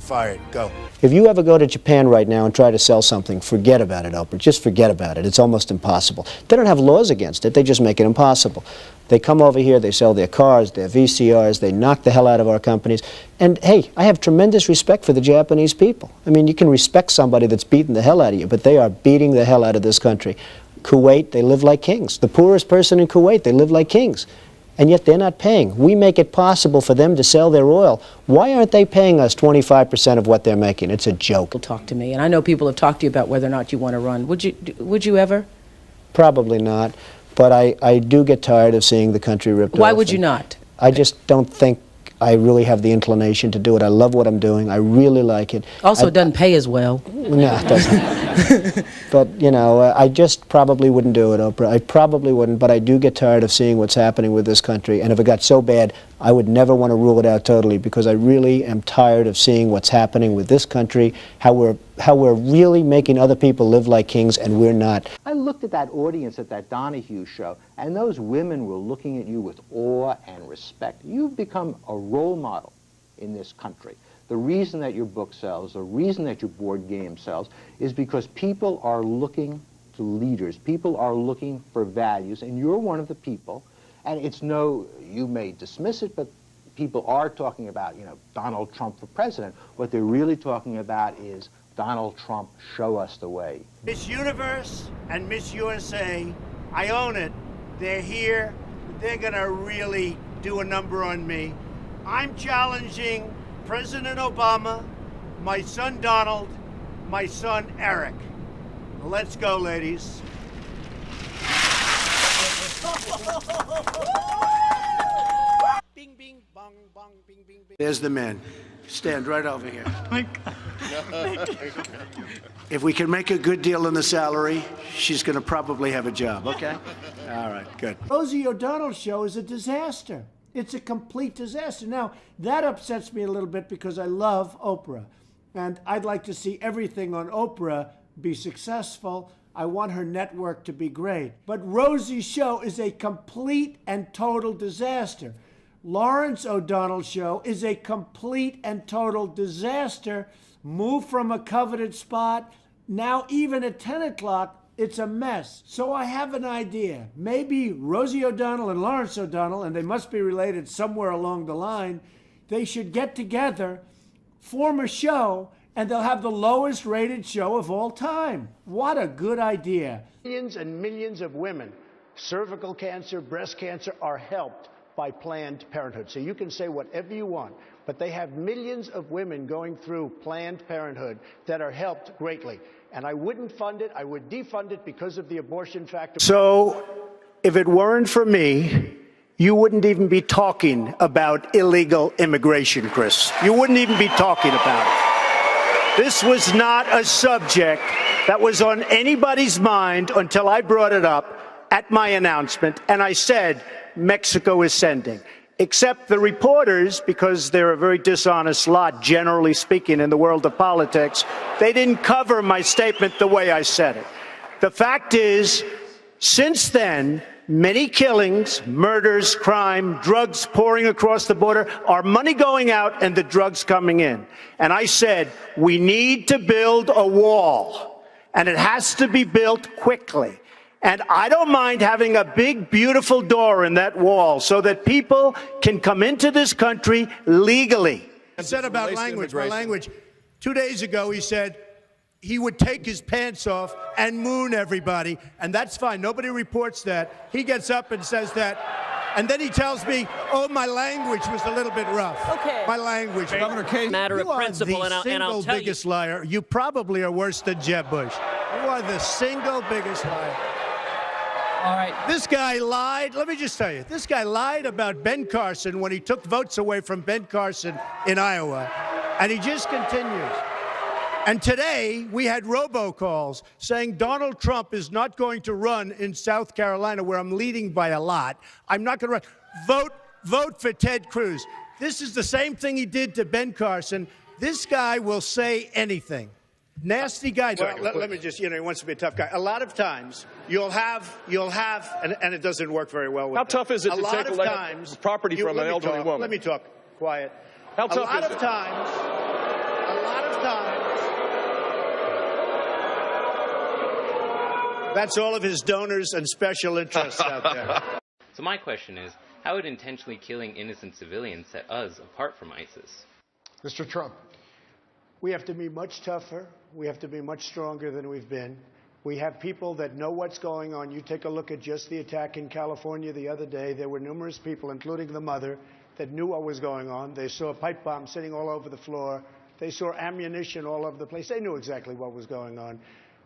Fired. Go. If you ever go to Japan right now and try to sell something, forget about it, Oprah. Just forget about it. It's almost impossible. They don't have laws against it. They just make it impossible. They come over here, they sell their cars, their VCRs, they knock the hell out of our companies. And hey, I have tremendous respect for the Japanese people. I mean, you can respect somebody that's beating the hell out of you, but they are beating the hell out of this country. Kuwait, they live like kings. The poorest person in Kuwait, they live like kings. And yet they're not paying. We make it possible for them to sell their oil. Why aren't they paying us 25% of what they're making? It's a joke. Talk to me, and I know people have talked to you about whether or not you want to run. Would you ever? Probably not, but I do get tired of seeing the country ripped off. Why would you not? I just don't think I really have the inclination to do it. I love what I'm doing. I really like it. Also, it doesn't pay as well. No, it doesn't. But, you know, I just probably wouldn't do it, Oprah. I probably wouldn't, but I do get tired of seeing what's happening with this country. And if it got so bad, I would never want to rule it out totally, because I really am tired of seeing what's happening with this country, how we're really making other people live like kings, and we're not. I looked at that audience at that Donahue show, and those women were looking at you with awe and respect. You've become a role model in this country. The reason that your book sells, the reason that your board game sells, is because people are looking to leaders. People are looking for values, and you're one of the people. And it's no, you may dismiss it, but people are talking about, you know, Donald Trump for president. What they're really talking about is Donald Trump, show us the way. Miss Universe and Miss USA, I own it. They're here. They're going to really do a number on me. I'm challenging President Obama, my son Donald, my son Eric. Let's go, ladies. Bing, bing, bong, bong, bing, bing, bing. There's the man. Stand right over here. If we can make a good deal on the salary, she's going to probably have a job, okay? All right, good. Rosie O'Donnell's show is a disaster. It's a complete disaster. Now, that upsets me a little bit because I love Oprah. And I'd like to see everything on Oprah be successful. I want her network to be great. But Rosie's show is a complete and total disaster. Lawrence O'Donnell's show is a complete and total disaster. Moved from a coveted spot. Now, even at 10 o'clock, it's a mess. So I have an idea. Maybe Rosie O'Donnell and Lawrence O'Donnell, and they must be related somewhere along the line, they should get together, form a show, and they'll have the lowest rated show of all time. What a good idea. Millions and millions of women, cervical cancer, breast cancer, are helped by Planned Parenthood. So you can say whatever you want, but they have millions of women going through Planned Parenthood that are helped greatly. And I wouldn't fund it. I would defund it because of the abortion factor. So, if it weren't for me, you wouldn't even be talking about illegal immigration, Chris. You wouldn't even be talking about it. This was not a subject that was on anybody's mind until I brought it up at my announcement, and I said, Mexico is sending. Except the reporters, because they're a very dishonest lot, generally speaking, in the world of politics, they didn't cover my statement the way I said it. The fact is, since then, many killings, murders, crime, drugs pouring across the border, our money going out and the drugs coming in. And I said, we need to build a wall, and it has to be built quickly. And I don't mind having a big, beautiful door in that wall so that people can come into this country legally. He said about language, my language. 2 days ago, he said he would take his pants off and moon everybody, and that's fine. Nobody reports that. He gets up and says that, and then he tells me, oh, my language was a little bit rough. Okay. My language. Governor Casey, matter of principle, and I'll tell you. You are the single biggest liar. You probably are worse than Jeb Bush. You are the single biggest liar. All right. This guy lied. Let me just tell you, this guy lied about Ben Carson when he took votes away from Ben Carson in Iowa, and he just continues. And today, we had robocalls saying Donald Trump is not going to run in South Carolina, where I'm leading by a lot. I'm not going to run. Vote for Ted Cruz. This is the same thing he did to Ben Carson. This guy will say anything. Nasty guy. Well, let me just, he wants to be a tough guy. A lot of times, you'll have, and it doesn't work very well with How tough is it to take property from an elderly woman? Let me talk. Quiet. How tough is it? A lot of time. That's all of his donors and special interests out there. So my question is, how would intentionally killing innocent civilians set us apart from ISIS? Mr. Trump. We have to be much tougher. We have to be much stronger than we've been. We have people that know what's going on. You take a look at just the attack in California the other day. There were numerous people, including the mother, that knew what was going on. They saw pipe bombs sitting all over the floor. They saw ammunition all over the place. They knew exactly what was going on.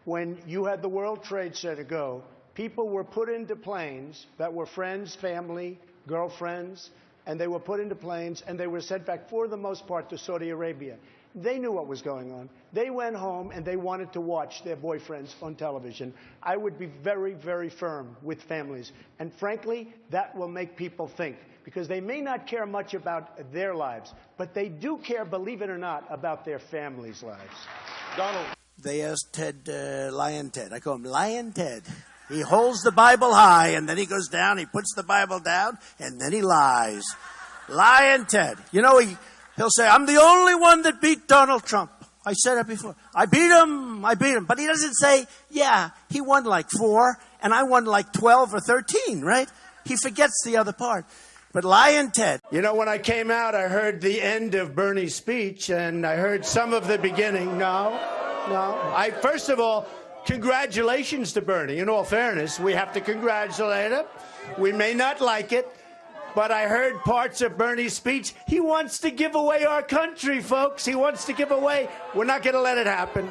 When you had the World Trade Center go, people were put into planes that were friends, family, girlfriends, and they were put into planes, and they were sent back, for the most part, to Saudi Arabia. They knew what was going on. They went home, and they wanted to watch their boyfriends on television. I would be very, very firm with families. And frankly, that will make people think, because they may not care much about their lives, but they do care, believe it or not, about their families' lives. Donald. They asked Ted, Lion Ted. I call him Lion Ted. He holds the Bible high, and then he goes down, he puts the Bible down, and then he lies. Lion Ted. You know, he'll say, I'm the only one that beat Donald Trump. I said it before. I beat him. But he doesn't say, yeah, he won like 4, and I won like 12 or 13, right? He forgets the other part. But Lion Ted. You know, when I came out, I heard the end of Bernie's speech, and I heard some of the beginning. No. First of all, congratulations to Bernie. In all fairness, we have to congratulate him. We may not like it, but I heard parts of Bernie's speech. He wants to give away our country, folks. He wants to give away. We're not going to let it happen.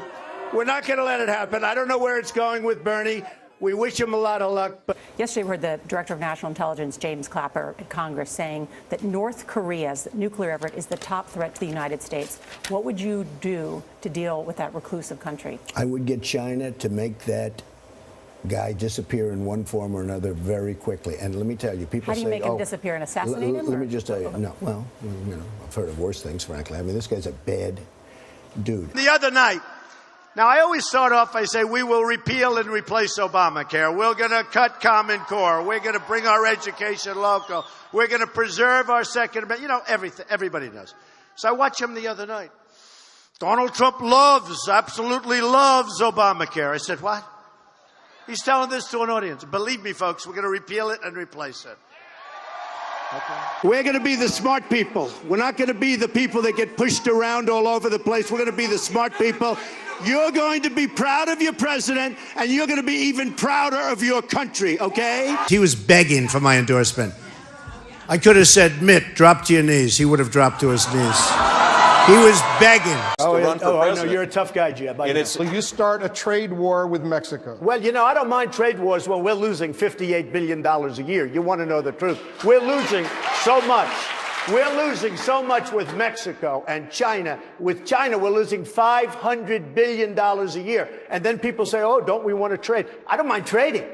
We're not going to let it happen. I don't know where it's going with Bernie. We wish him a lot of luck. But yesterday, we heard the Director of National Intelligence, James Clapper, at Congress saying that North Korea's nuclear effort is the top threat to the United States. What would you do to deal with that reclusive country? I would get China to make that guy disappear in one form or another very quickly. And let me tell you, people say, how do you make him disappear and assassinate him? Let me just tell you, no, well, you know, I've heard of worse things, frankly. I mean, this guy's a bad dude. The other night, now I always start off, I say, we will repeal and replace Obamacare. We're going to cut Common Core. We're going to bring our education local. We're going to preserve our Second Amendment. You know, everything, everybody does. So I watched him the other night. Donald Trump absolutely loves Obamacare. I said, what? He's telling this to an audience. Believe me, folks, we're going to repeal it and replace it. Okay. We're going to be the smart people. We're not going to be the people that get pushed around all over the place. We're going to be the smart people. You're going to be proud of your president, and you're going to be even prouder of your country, okay? He was begging for my endorsement. I could have said, Mitt, drop to your knees. He would have dropped to his knees. He was begging. I know. You're a tough guy, Jeb. Will you start a trade war with Mexico? Well, you know, I don't mind trade wars when we're losing $58 billion a year. You want to know the truth. We're losing so much. We're losing so much with Mexico and China. With China, we're losing $500 billion a year. And then people say, oh, don't we want to trade? I don't mind trading,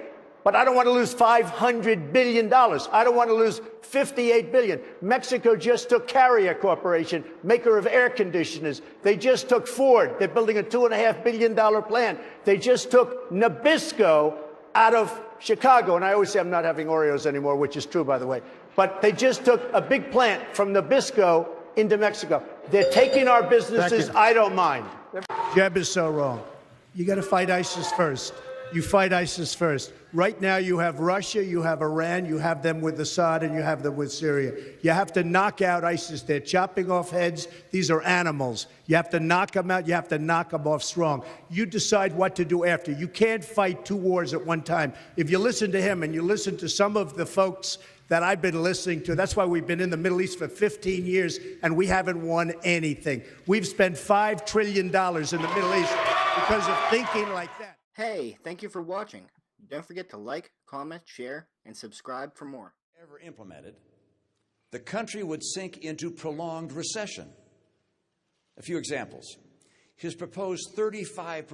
but I don't want to lose $500 billion. I don't want to lose $58 billion. Mexico just took Carrier Corporation, maker of air conditioners. They just took Ford. They're building a $2.5 billion plant. They just took Nabisco out of Chicago. And I always say I'm not having Oreos anymore, which is true, by the way. But they just took a big plant from Nabisco into Mexico. They're taking our businesses. I don't mind. Jeb is so wrong. You got to fight ISIS first. You fight ISIS first. Right now you have Russia, you have Iran, you have them with Assad, and you have them with Syria. You have to knock out ISIS. They're chopping off heads. These are animals. You have to knock them out. You have to knock them off strong. You decide what to do after. You can't fight 2 wars at one time. If you listen to him and you listen to some of the folks that I've been listening to, that's why we've been in the Middle East for 15 years and we haven't won anything. We've spent $5 trillion in the Middle East because of thinking like that. Hey, thank you for watching. Don't forget to like, comment, share, and subscribe for more. Ever implemented, the country would sink into prolonged recession. A few examples. His proposed 35%